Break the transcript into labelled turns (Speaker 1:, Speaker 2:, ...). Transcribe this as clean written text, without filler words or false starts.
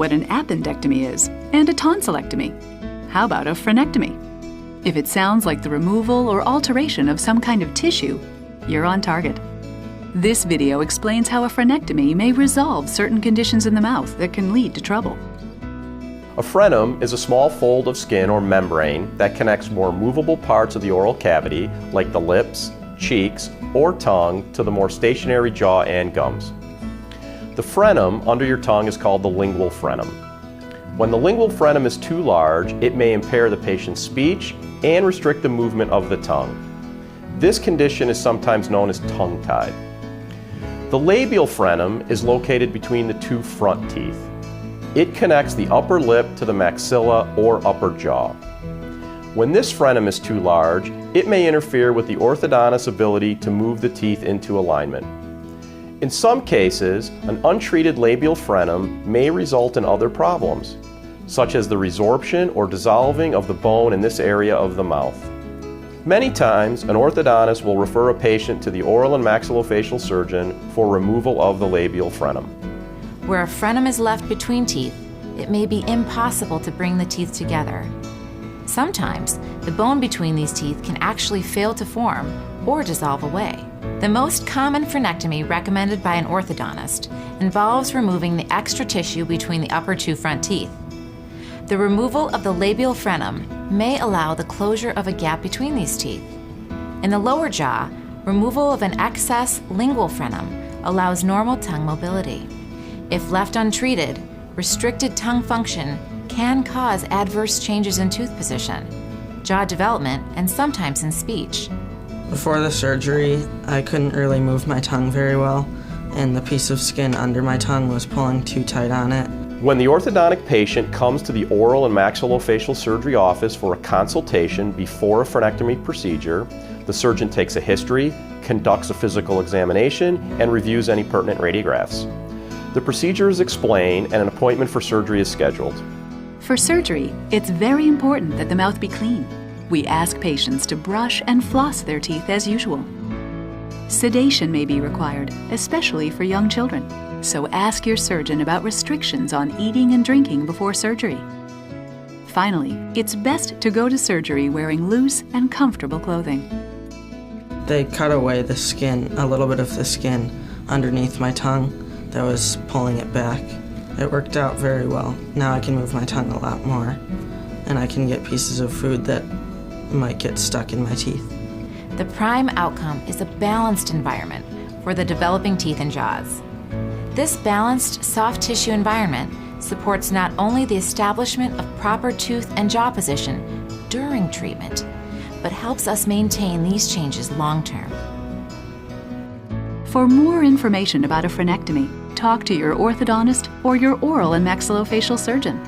Speaker 1: what an appendectomy is and a tonsillectomy. How about a frenectomy? If it sounds like the removal or alteration of some kind of tissue, you're on target. This video explains how a frenectomy may resolve certain conditions in the mouth that can lead to trouble.
Speaker 2: A frenum is a small fold of skin or membrane that connects more movable parts of the oral cavity, like the lips, cheeks, or tongue, to the more stationary jaw and gums. The frenum under your tongue is called the lingual frenum. When the lingual frenum is too large, it may impair the patient's speech and restrict the movement of the tongue. This condition is sometimes known as tongue-tied. The labial frenum is located between the two front teeth. It connects the upper lip to the maxilla or upper jaw. When this frenum is too large, it may interfere with the orthodontist's ability to move the teeth into alignment. In some cases, an untreated labial frenum may result in other problems, such as the resorption or dissolving of the bone in this area of the mouth. Many times, an orthodontist will refer a patient to the oral and maxillofacial surgeon for removal of the labial frenum.
Speaker 3: Where a frenum is left between teeth, it may be impossible to bring the teeth together. Sometimes, the bone between these teeth can actually fail to form or dissolve away. The most common frenectomy recommended by an orthodontist involves removing the extra tissue between the upper two front teeth. The removal of the labial frenum may allow the closure of a gap between these teeth. In the lower jaw, removal of an excess lingual frenum allows normal tongue mobility. If left untreated, restricted tongue function can cause adverse changes in tooth position, jaw development, and sometimes in speech.
Speaker 4: Before the surgery, I couldn't really move my tongue very well, and the piece of skin under my tongue was pulling too tight on it.
Speaker 2: When the orthodontic patient comes to the oral and maxillofacial surgery office for a consultation before a frenectomy procedure, the surgeon takes a history, conducts a physical examination, and reviews any pertinent radiographs. The procedure is explained and an appointment for surgery is scheduled.
Speaker 1: For surgery, it's very important that the mouth be clean. We ask patients to brush and floss their teeth as usual. Sedation may be required, especially for young children, so ask your surgeon about restrictions on eating and drinking before surgery. Finally, it's best to go to surgery wearing loose and comfortable clothing.
Speaker 4: They cut away the skin, a little bit of the skin underneath my tongue that was pulling it back. It worked out very well. Now I can move my tongue a lot more, and I can get pieces of food that might get stuck in my teeth.
Speaker 3: The prime outcome is a balanced environment for the developing teeth and jaws. This balanced, soft tissue environment supports not only the establishment of proper tooth and jaw position during treatment, but helps us maintain these changes long-term.
Speaker 1: For more information about a frenectomy, talk to your orthodontist or your oral and maxillofacial surgeon.